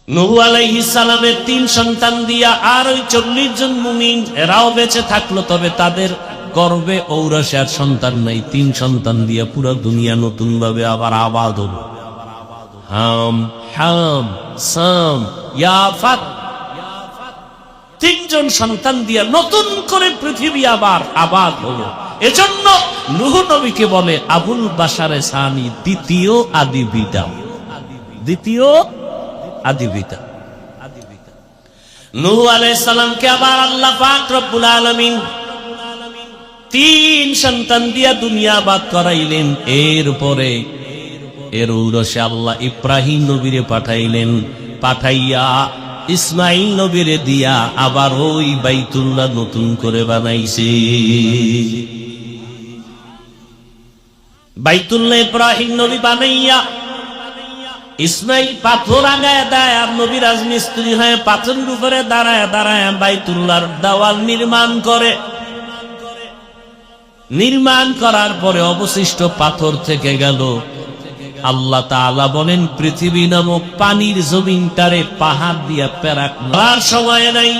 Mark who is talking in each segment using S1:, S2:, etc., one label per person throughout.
S1: নূহ আলাইহিস সালামের 3 সন্তান দিয়া আর ওই 40 জন মুমিন এরাও বেঁচে থাকলো, তবে তাদের গর্ভে ঔরসে আর সন্তান নাই। 3 সন্তান দিয়া পুরো দুনিয়া নতুন ভাবে আবার আবাদ হলো। হাম হাম সাম ইয়াফাত, 3 জন সন্তান দিয়া নতুন করে পৃথিবী আবার আবাদ হলো। এজন্য নূহ নবীকে বলে আবুল বাশারে সানি, দ্বিতীয় আদি পিতা, দ্বিতীয় আদি পিতা। নূহ আলাইহিস সালামকে আবার আল্লাহ পাক রব্বুল আলামিন 3 সন্তান দিয়া দুনিয়া আবাদ করাইলেন। এরপরে এর ঔরসে আল্লাহ ইব্রাহিম নবীরে পাঠাইলেন, পাঠাইয়া ইসমাইল নবীরে দিয়া আবার ওই বাইতুল্লাহ নতুন করে বানাইছে। বাইতুল্লাহ ইব্রাহিম নবী বানাইয়া ইসমাইল পাথর আগায় দেয়, আর নবী রাজমিস্ত্রি হয়ে পাথরের উপরে দাঁড়ায় দাঁড়ায় বাইতুল্লাহর দেওয়াল নির্মাণ করে। নির্মাণ করার পরে অবশিষ্ট পাথর থেকে গেল। আল্লাহ তাআলা বলেন পৃথিবী নামক পানির জমিনটারে পাহাড় দিয়া পেরাক মারার সময় নাই।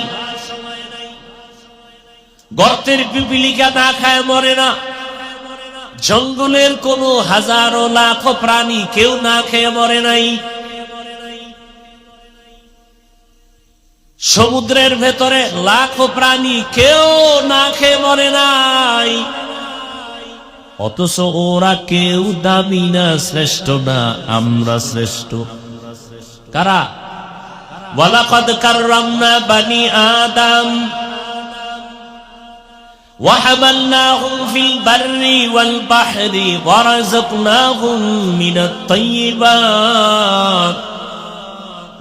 S1: গর্তের পিপিলিকা না খায় মরে না, জঙ্গলের কোন হাজারো লাখো প্রাণী কেউ না খেয়ে মরে নাই, সমুদ্রের ভেতরে লাখো প্রাণী কেউ না খেয়ে মরে নাই। অথচ ওরা কেউ দামি না, শ্রেষ্ঠ না, আমরা শ্রেষ্ঠ। কারা? ওয়ালাকাদ কাররামনা বানি আদম وحملناهم في البر والبحر ورزقناهم من الطيبات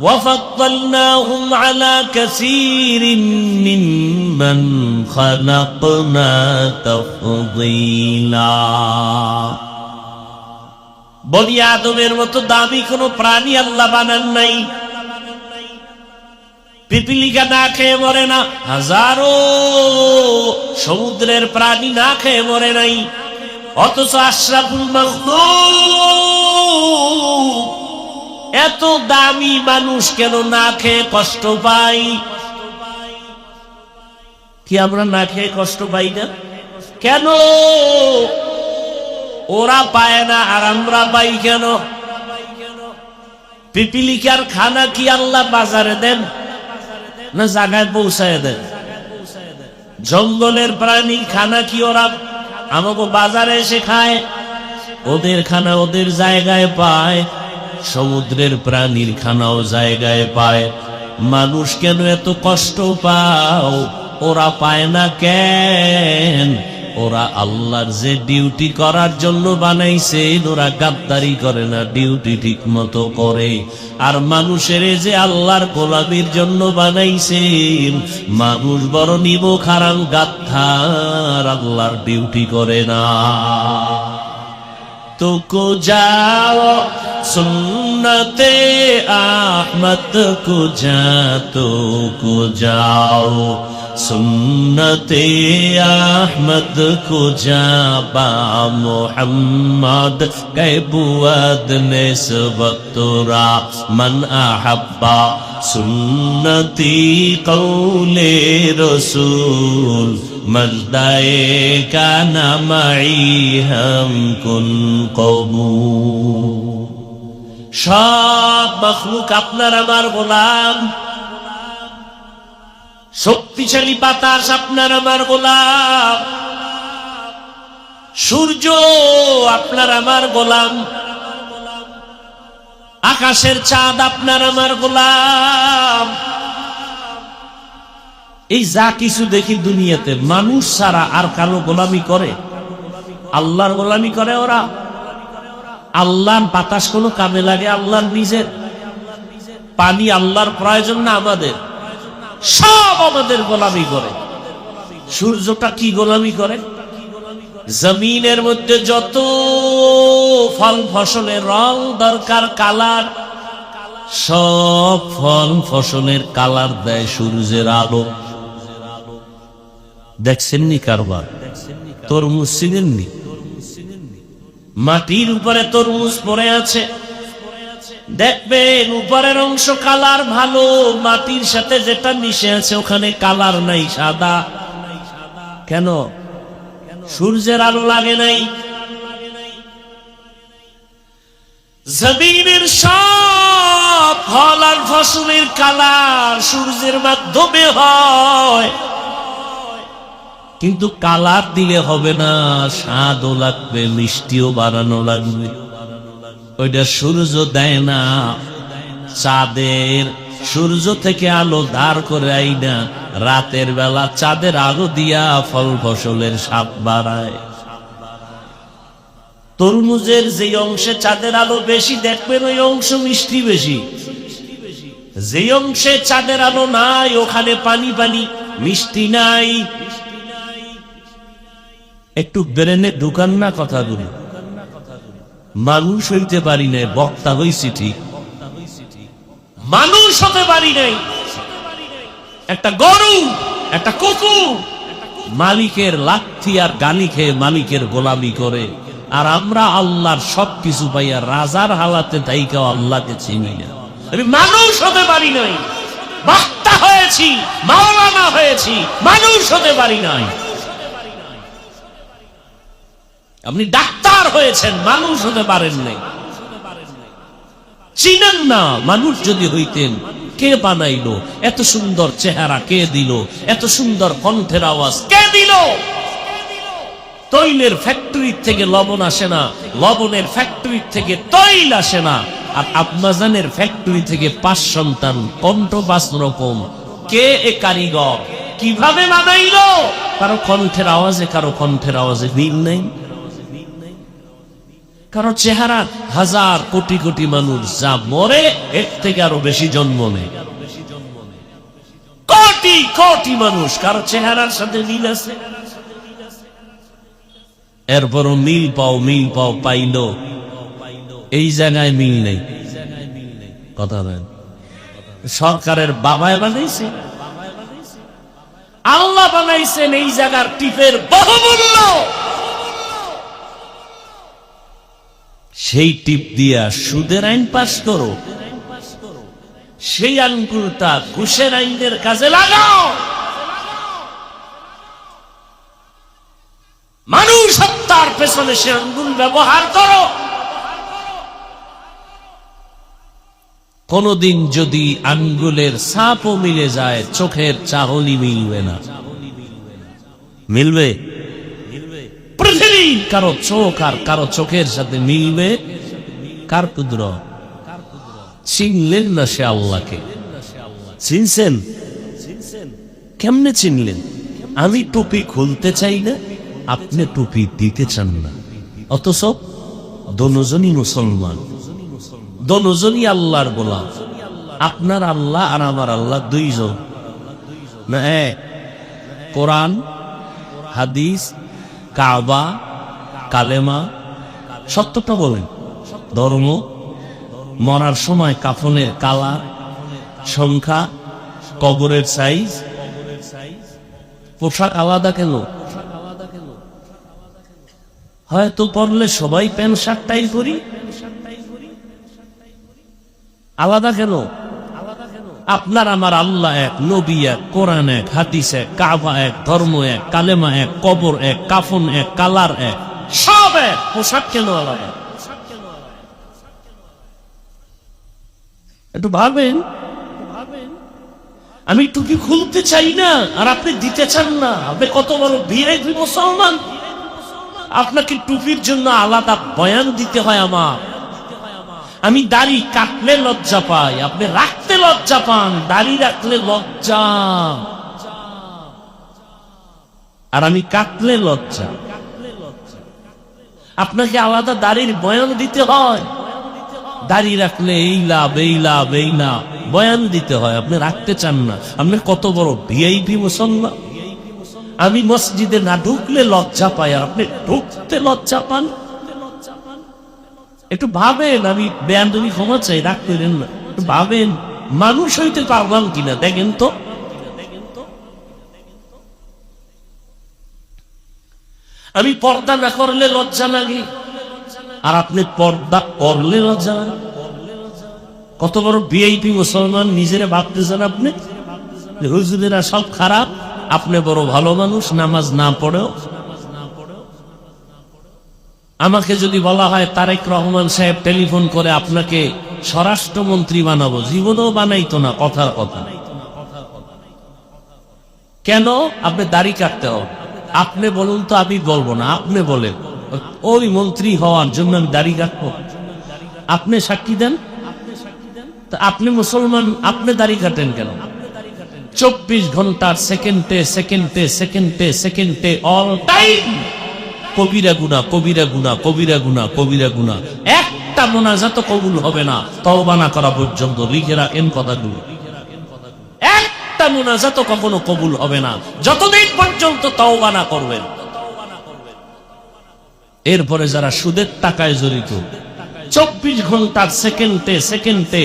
S1: وفضلناهم على كثير ممن خلقنا تفضيلا। বনি আদমের মতো দামি কোনো প্রাণী আল্লাহ বানান নাই। পিপিলিকা না খেয়ে মরে না, হাজারো সমুদ্রের প্রাণী না খেয়ে মরে নাই। অথচ আশরাফুল মাখলুক, এত দামি মানুষ কেন না খেয়ে কষ্ট পাই? কি আমরা না খেয়ে কষ্ট পাই না কেন? ওরা পায় না আর আমরা পাই কেন? পিপিলিকার খানা কি আল্লাহ বাজারে দেন না জায়গায় পৌঁছায় দেন? জঙ্গলের প্রাণী খানা কি ওরা আমাকে বাজারে এসে খায়? ওদের খানা ওদের জায়গায় পায়, সমুদ্রের প্রাণীর খানাও জায়গায় পায়। মানুষ কেন এত কষ্ট পাও? ওরা পায় না কেন? ওরা আল্লাহর যে ডিউটি করার জন্য বানাইছে, ওরা গাদ্দারি করে না, ডিউটি ঠিক মতো করে। আর মানুষের যে আল্লাহর গোলামির জন্য বানাইছে, মানুষ বড় নিমক হারাম গাদ্দার, আল্লাহর ডিউটি করে না। তো কো যাও সুন্নতে আহমদ কো যা, তো কো যাও সুন্নতে আহমদ কো যা, বা মোহাম্মদ কে বুয়াদ নিসবত তোরা মান আহাব্বা সুন্নতি কৌলে রসুল মজদায়ে কানা মাই হাম কুন কবুল। সব মখলুক আপনার আমার গোলাম, শক্তিশালী বাতাস আপনার আমার গোলাম, সূর্য আপনার আমার গোলাম, আকাশের চাঁদ আপনার আমার গোলাম। এই যা কিছু দেখি দুনিয়াতে, মানুষ ছাড়া আর কারো গোলামি করে? আল্লাহর গোলামি করে ওরা। আল্লাহর বাতাস কোনো কামে লাগে? আল্লাহর নিজের পানি আল্লাহর প্রয়োজন না আমাদের? সব আমাদের গোলামি করে। সূর্যটা কি গোলামি করে? জমিনের মধ্যে যত ফল ফসলের রং দরকার, কালার, সব ফল ফসলের কালার দেয় সূর্যের আলো। দেখছেননি কারবার? তরমুজ চিনেননি? মাটির উপরে তরমুজ পড়ে আছে, দেখবেন উপরের অংশ কালার ভালো, মাটির সাথে যেটা মিশে আছে ওখানে কালার নাই, সাদা। কেন? সূর্যের আলো লাগে নাই। জমিনের সব ফল আর ফসলের কালার সূর্যের মাধ্যমে হয়, কিন্তু কালার দিলে হবে না, স্বাদও লাগবে, মিষ্টিও বাড়ানো লাগবে। ওইটা সূর্য দেয় না, চাঁদের সূর্য থেকে আলো ধার করে আইনা রাতের বেলা চাঁদের আলো দিয়া ফল ফসলের স্বাদ বাড়ায়। তরমুজের যে অংশে চাঁদের আলো বেশি দেখবেন ওই অংশ মিষ্টি বেশি, যে অংশে চাঁদের আলো নাই ওখানে পানি পানি, মিষ্টি নাই। একটু ব্রেনে ঢুকান না কথাগুলো। মানুষ হইতে পারি নাই, বক্তা হইছি ঠিক, মানুষ হতে পারি নাই। একটা গরু, একটা কুকুর মালিকের লাথি আর গালি খেয়ে মালিকের গোলামি করে, আর আমরা আল্লাহর সবকিছু পাইয়া রাজার হালাতে তাইকেও আল্লাহকে চিনি না। আমি মানুষ হতে পারি নাই, বক্তা হয়েছি, মাওলানা হয়েছি, মানুষ হতে পারি নাই। আপনি ডাক্তার হয়েছেন, মানুষ হতে পারেন নাই, চিনেন না। মানুষ যদি হইতেন, কে বানাইলো? এত সুন্দর চেহারা কে দিল? এত সুন্দর কণ্ঠের আওয়াজ কে দিল? তৈলের ফ্যাক্টরি থেকে লবণ আসে না, লবণের ফ্যাক্টরি থেকে তৈল আসে না, আর আব্বাজানের ফ্যাক্টরি থেকে 5 সন্তান, কণ্ঠ 5 রকম। কে এ কারিগর? কিভাবে বানাইলো? কারো কণ্ঠের আওয়াজে কারো কণ্ঠের আওয়াজে মিল নেই, কারো চেহারা হাজার কোটি কোটি মানুষ যা মরে এর থেকে আরো বেশি জন্ম নেয়, কোটি কোটি মানুষ কারো চেহারার সাথে মিল আছে। এরপরও মিল পাও পাইল, এই জায়গায় মিল নেই। কথা বলেন, সরকারের বাবায় বানাইছে, আল্লাহ বানাইছেন এই জায়গার টিপের বহুমূল্য। সেই টিপ দিয়া সুদের আইন পাস করো, সেই আঙ্গুলটা ঘুষের আইনের কাজে লাগাও। মানুষ হত্যার পেছনে সে আঙ্গুল ব্যবহার করো। কোনদিন যদি আঙ্গুলের ছাপও মিলে যায়, চোখের চাহনি মিলবে না। মিলবে? পৃথিবী কারো চোখ আর কারো চোখের সাথে মিলবে? কার কুদরত? চিনলেন না সে আল্লাহকে? চিনছেন? কেমনে চিনলেন? আমি টুপি খুলতে চাই না, আপনি টুপি দিতে চান না, অথচ দোনোজনই মুসলমান, দোনোজনই আল্লাহর গোলাম। আপনার আল্লাহ আর আমার আল্লাহ দুইজন না এক? কোরআন, হাদিস, কাবা, কালেমা, সত্যটা বলেন। ধর্ম, মরার সময় কাফনের কালার, সংখ্যা, কবরের সাইজ, পোশাক আলাদা কেন? হয়তো পড়লে সবাই প্যান্ট শার্ট টাই করি, আলাদা কেন? আপনার আমার আল্লাহ এক, নবী এক, কোরআন এক, হাদিস এক, কাবা এক, ধর্ম এক, কালেমা এক, কবর এক, কাফন এক, কালার এক, সব এক, পোশাক কেন আলাদা? একটু ভাবেন। আমি টুপি খুলতে চাই না আর আপনি দিতে চান না, আপনি কত বড় ভিআইপি মুসলমান। আপনাকে টুপির জন্য আলাদা বয়ান দিতে হয় আমার। আমি দাড়ি কাটলে লজ্জা পাই, আপনি রাখতে লজ্জা পান, দাড়ি রাখলে লজ্জা, আর আমি কাটলে লজ্জা। আপনাকে আলাদা দাড়ির বয়ান দিতে হয়, দাড়ি রাখলে এই লাভ এই লাভ এই না, বয়ান দিতে হয়, আপনি রাখতে চান না। আপনি কত বড় ভিআইপি মুসলমান। আমি মসজিদে না ঢুকলে লজ্জা পাই আর আপনি ঢুকতে লজ্জা পান। একটু ভাবেন, আমি বেয়াদবি ক্ষমা চাই, রাগ করেন না, একটু ভাবেন মানুষ হইতে পারলাম কিনা দেখেন তো। আমি পর্দা না করলে লজ্জা লাগে আর আপনি পর্দা করলে লজ্জা লাগে। কত বড় ভিআইপি মুসলমান নিজেরা ভাবতেছেন আপনি যে হুজুরেরা সব খারাপ, আপনি বড় ভালো মানুষ, নামাজ না পড়েও। আমাকে যদি বলা হয় তারেক রহমান সাহেব টেলিফোন করে আপনাকে স্বরাষ্ট্রমন্ত্রী বানাবো, জীবনেও বানাইতো না, কথার কথা। কেন? আপনি দাড়ি কাটতে হবে। আপনি বলুন তো, আমি বলবো না, আপনি বলেন ওই মন্ত্রী হওয়ার জন্য আমি দাড়ি কাটবো? আপনি সাক্ষী দেন। আপনি মুসলমান, আপনি দাড়ি কাটেন কেন? 24 ঘন্টার সেকেন্ডে সেকেন্ডে সেকেন্ডে সেকেন্ডে অল টাইম কবিরা গুনাহ, কবিরা গুনাহ, কবিরা গুনাহ, কবিরা গুনাহ। একটা মোনাজাত কবুল হবে না তওবা না করা পর্যন্ত। লিখে রাখেন কথাগুলো। একটা মোনাজাত কখনো কবুল হবে না যতদিন পর্যন্ত তওবা না করবেন। এরপরে যারা সুদের টাকায় জড়িত, 24 ঘন্টার সেকেন্ডে সেকেন্ডে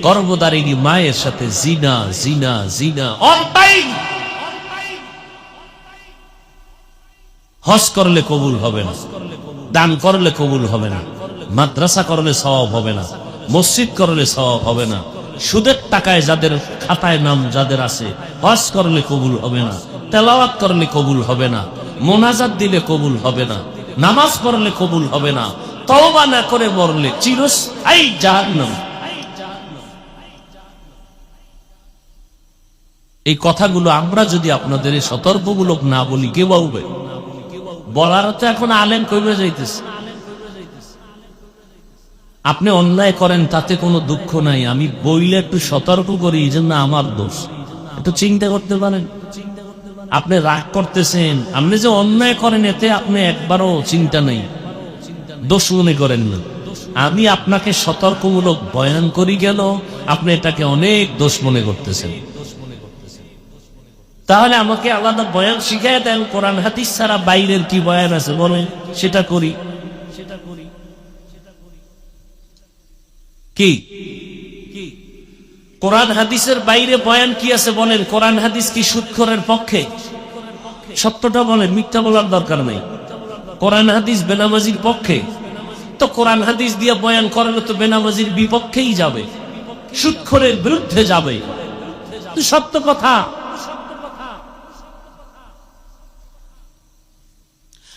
S1: গর্ভধারিণী মায়ের সাথে জিনা জিনা জিনা অল টাইম। হজ করলে কবুল হবে না, দান করলে কবুল হবে না, মাদ্রাসা করলে সওয়াব হবে না, মসজিদ করলে সওয়াব হবে না, সুদের টাকায় যাদের খাতায় নাম যাদের আছে, হজ করলে কবুল হবে না, তেলাওয়াত করলে কবুল হবে না, মোনাজাত দিলে কবুল হবে না, নামাজ পড়লে কবুল হবে না, তওবা না করে মরলে চিরস্থায়ী জাহান্নাম। এই কথাগুলো আমরা যদি আপনাদের সতর্কমূলক না বলি, কে বলবে? বলার তো এখন আলেম কইবে যাইতেছে। আপনি অন্যায় করেন তাতে কোনো দুঃখ নাই, আমি বইলে একটু সতর্ক করি, এই জন্য আমার দোষ। একটু চিন্তা করতে পারেন। আপনি রাগ করতেছেন, আপনি যে অন্যায় করেন এতে আপনি একবারও চিন্তা নেই, দোষ মনে করেন না। আমি আপনাকে সতর্কমূলক বয়ান করি গেল, আপনি এটাকে অনেক দোষ মনে করতেছেন। তাহলে আমাকে আলাদা বয়ান শিখায় দেন, কোরআন হাদিস ছাড়া বাইরের কি বয়ান আছে বলেন, সেটা করি। কি কোরআন হাদিসের বাইরে বয়ান কি আছে বলেন? কোরআন হাদিস কি সুদখোরের পক্ষে? সত্যটা বলেন, মিথ্যা বলার দরকার নেই। কোরআন হাদিস বেনামাজির পক্ষে? তো কোরআন হাদিস দিয়ে বয়ান করালে তো বেনামাজির বিপক্ষেই যাবে, সুদখোরের বিরুদ্ধে যাবে। সত্য কথা।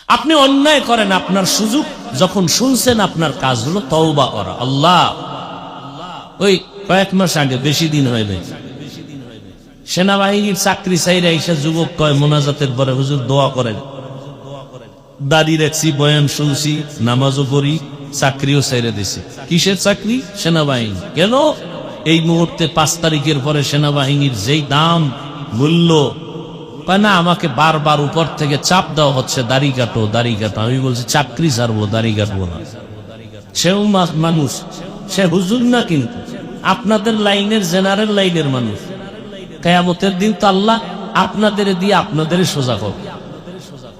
S1: আপনি অন্যায় করেন, আপনার সুযোগ যখন শুনছেন আপনার কাজ হলো তওবা করা। আল্লাহ, ওই কয়েক মাস আগে, বেশি দিন হয় নাই, সেনাবাহিনীর চাকরি চাইরা এসে যুবক কয় মোনাজাতের পরে, হুজুর দোয়া করেন। দাড়ি রাখছি, বয়ান শুনছি, নামাজও পড়ি, চাকরিও চাইরা দিছি। কিসের চাকরি? সেনাবাহিনী। কেন? এই মুহূর্তে 5 তারিখের পরে সেনাবাহিনীর যেই দাম মূল্য, না আমাকে বারবার উপর থেকে চাপ দেওয়া হচ্ছে, দাড়ি কাটো দাড়ি কাটো। আমি বলছি চাকরি ছাড়বো, দাড়ি কাটবো না। সেও মানুষ, সে হুজুর না, কিন্তু আপনাদের লাইনের, জেনারেল লাইনের মানুষ। কিয়ামতের দিন তো আল্লাহ আপনাদের দিয়ে আপনাদের সোজা করবে।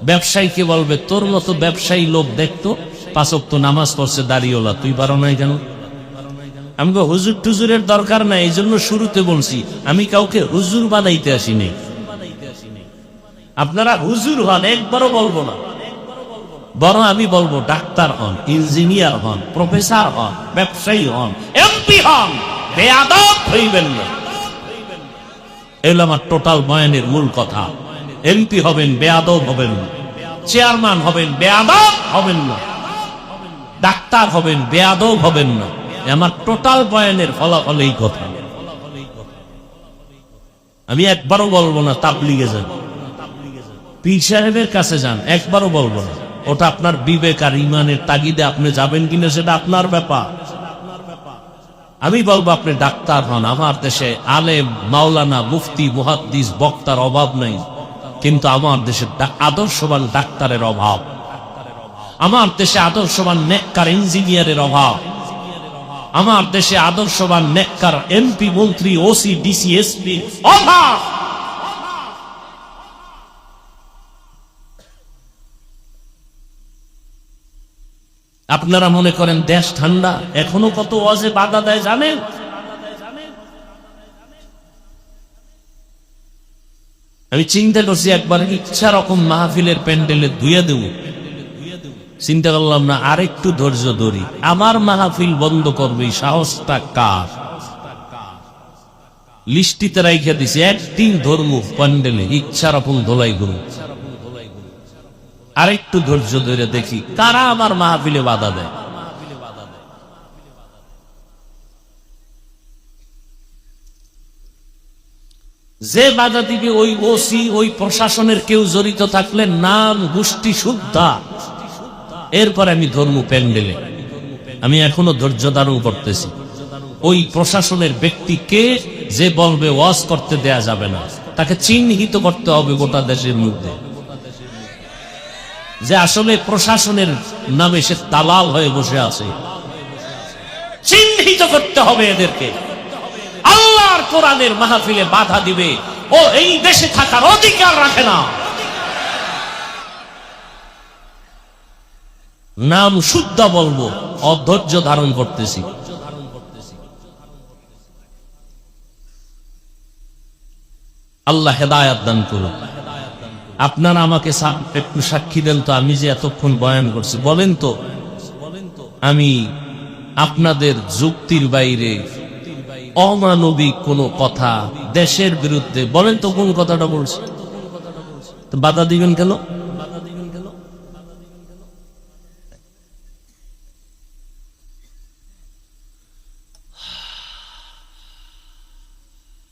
S1: ব্যবসায়ীকে বলবে, তোর মতো ব্যবসায়ী লোক দেখতো 5 ওয়াক্ত নামাজ পড়ছে দাড়িওয়ালা, তুই পারো নাই কেন? আমি হুজুর টুজুরের দরকার নাই, এই জন্য শুরুতে বলছি আমি কাউকে হুজুর বানাইতে আসিনি। আপনারা হুজুর হন, একবারও বলবো না, বরং আমি বলবো ডাক্তার হন, ইঞ্জিনিয়ার হন, প্রফেসর হন, ব্যবসায়ী হন, এমপি হন, বেয়াদব হইবেন না। এগুলো আমার টোটাল বয়ানের মূল কথা। এমপি হবেন, বেয়াদব হবেন না। চেয়ারম্যান হবেন, বেয়াদব হবেন না। ডাক্তার হবেন, বেয়াদব হবেন না। আমার টোটাল বয়ানের ফলাফল এই কথা। আমি একবারও বলবো না তাবলীগে যান, পীর সাহেবের কাছে যান, একবারও বলবো না। ওটা আপনার বিবেক আর ইমানের তাগিদে আপনি যাবেন কিনা সেটা আপনার ব্যাপার। আমি বলবো আপনি ডাক্তার হন। আমার দেশে আলেম, মাওলানা, মুফতি, মুহাদ্দিস, বক্তার অভাব নেই, কিন্তু আমার দেশে আদর্শবান ডাক্তারের অভাব। আমার দেশে আদর্শবান নেককার ইঞ্জিনিয়ারের অভাব। আমার দেশে আদর্শবান নেককার এমপি, মন্ত্রী, ওসি, ডিসি, এসপি অভাব। আপনারা মনে করেন দেশ ঠান্ডা, এখনো কত ওয়াজে বাধা দেয় জানেন? আমি চিন্তা করছি একবার ইচ্ছা রকম মাহফিলের প্যান্ডেলে ধুয়ে দেব, চিন্তা করলাম না, আরেকটু ধৈর্য ধরি। আমার মাহফিল বন্ধ করবে সাহসটা কার? লিস্টিতে রাইখা দিছে একদিন ধর্ম প্যান্ডেলে ইচ্ছার আপন ধোলাই করুন। আরেকটু ধৈর্য ধরে দেখি কারা আমার মাহফিলে বাধা দেয়। যে বাধা দিবে ওই ওসি ওই প্রশাসনের কেউ জড়িত থাকলে নাম গোষ্ঠী শুদ্ধা, এরপর আমি ধর্ম প্যান্ডেলে আমি এখনো ধৈর্য ধারণ করতেছি। ওই প্রশাসনের ব্যক্তিকে যে বলবে ওয়াজ করতে দেয়া যাবে না, তাকে চিহ্নিত করতে হবে গোটা দেশের মধ্যে যে আসলে প্রশাসনের নামে সে দালাল হয়ে বসে আছে। চিহ্নিত করতে হবে এদেরকে। আল্লাহর কোরআনের মাহফিলে বাধা দিবে ও এই দেশে থাকার অধিকার রাখে না। নাম শুদ্ধ বলবো, অধৈর্য ধারণ করতেছি। আল্লাহ হেদায়াত দান করুন। আপনারা আমাকে একটু সাক্ষী দেন তো, আমি যে এতক্ষণ বয়ান করছি, বলেন তো আমি আপনাদের যুক্তির বাইরে অমানবিক কোন কথা দেশের বিরুদ্ধে বলেন তো কোন কথাটা বলছি? তো বাধা দিবেন কেন?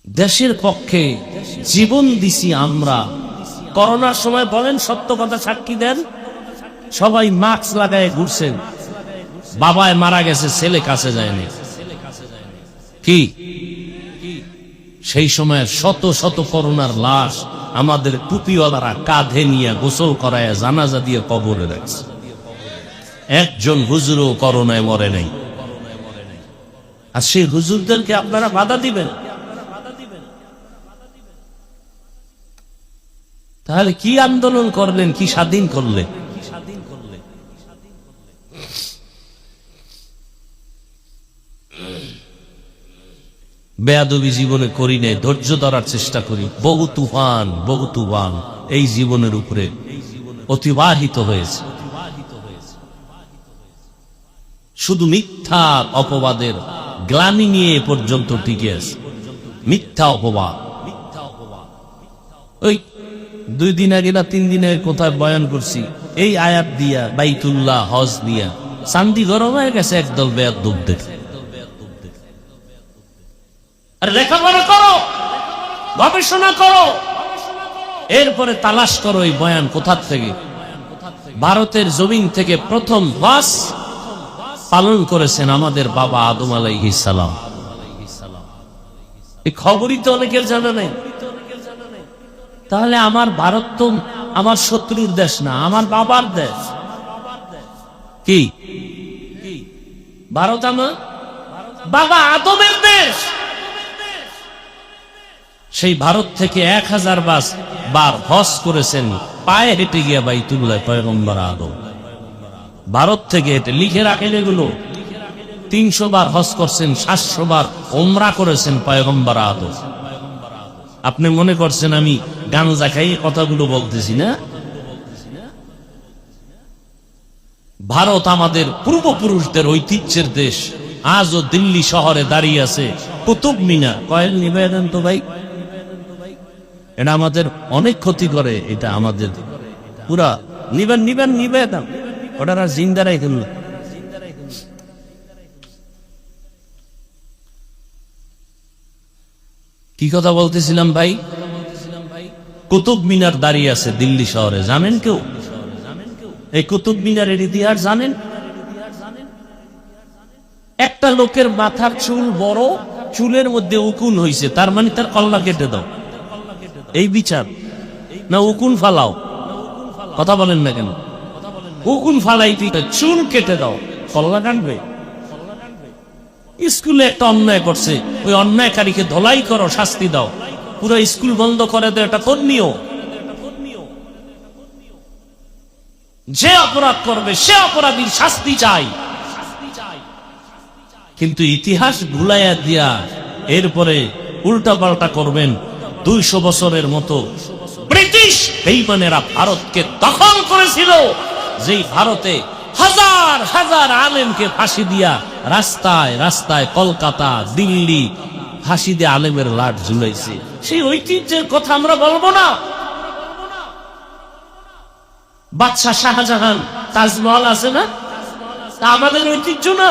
S1: দেশের পক্ষে জীবন দিছি আমরা। করোনার সময় বলেন সত্য কথা সাক্ষী দেন, সবাই মাস্ক লাগায় ঘুরছেন, বাবায় মারা গেছে, ছেলে কাছে যায়নি। কি সেই সময় শত শত করোনার লাশ আমাদের টুপিওয়ালারা কাঁধে নিয়ে গোসল করায় জানাজা দিয়ে কবরে রাখছে। একজন হুজুরও করোনায় মরে নাই। আর সেই হুজুরদেরকে আপনারা বাধা দিবেন? তাহলে কি আন্দোলন করলেন, কি স্বাধীন করলেন? বেয়াদবি জীবনে করি নাই, ধৈর্য ধরার চেষ্টা করি। বহু তুফান এই জীবনের উপরে অতিবাহিত হয়েছে। শুধু মিথ্যা অপবাদের গ্লানি নিয়ে এ পর্যন্ত টিকে আছে। মিথ্যা অপবাদ। ওই 2 দিন আগে না 3 দিন আগে কোথায় বয়ান করছি, এই আয়াত দিয়া বাইতুল্লাহ হজ দিয়া চান্দি গরম হয়ে গেছে একদল বেয়াদবদের। আর লেখাপড়া করো, গবেষণা করো, এরপরে তালাশ করো এই বয়ান কোথার থেকে। ভারতের জমিন থেকে প্রথম ওয়াজ পালন করেছেন আমাদের বাবা আদম আলাইহিস সালাম। এই খবরই তো অনেকের জানা নেই। তাহলে আমার ভারত তো আমার শত্রুর দেশ না, আমার বাবার দেশ। কি ভারত আমার বাবা আদমের দেশ। সেই ভারত থেকে 1000 বার হজ করেছেন পায়ে হেঁটে গিয়া বাইতুল্লাহ পয়গম্বর আদম। ভারত থেকে হেঁটে লিখে রাখেন এগুলো। 300 বার হজ করছেন, 700 বার ওমরা করেছেন পয়গম্বর আদম। আপনি মনে করছেন আমি গাঞ্জা খাই কথাগুলো বলতেছি না? ভারত আমাদের পূর্বপুরুষদের ঐতিহ্যের দেশ। আজও দিল্লি শহরে দাঁড়িয়ে আছে কুতুব মিনার। কয়েল নিবেদন তো ভাই, এটা আমাদের অনেক ক্ষতি করে। এটা আমাদের পুরা নিবেদন ওটা জিন্দা রাখেন না। কি কথা বলতেছিলাম ভাই? কুতুব মিনার দাঁড়িয়ে আছে দিল্লি শহরে, জানেন কেউ? এই কুতুব মিনারের ইতিহাস জানেন? একটা লোকের মাথার চুল বড়, চুলের মধ্যে উকুন হইছে, তার মানে তার কল্লা কেটে দাও। এই বিচার না উকুন ফালাও? কথা বলেন না কেন? উকুন ফালাইতে চুল কেটে দাও, কল্লা কাটবে? স্কুলে একটা অন্যায় করছে, ওই অন্যায়কারীকে ধলাই করো, শাস্তি দাও, পুরো স্কুল বন্ধ করে দাও। এটা করণীয়। যে অপরাধ করবে সে অপরাধীর শাস্তি চাই। কিন্তু ইতিহাস ভুলাইয়া দিয়া এরপরে উল্টা পাল্টা করবেন। 200 বছরের মতো ব্রিটিশ বেঈমানেরা ভারতকে দখল করেছিল, যেই ভারতে হাজার হাজার আলেমকে ফাঁসি দিয়া রাস্তায় রাস্তায়, কলকাতা, দিল্লি, ফাঁসি দিয়ে আলেমের লাট ঝুলাইছে, সেই ঐতিহ্যের কথা আমরা বলবো না? বাদশাহ শাহজাহান তাজমহল আছে না, তা আমাদের ঐতিহ্য না?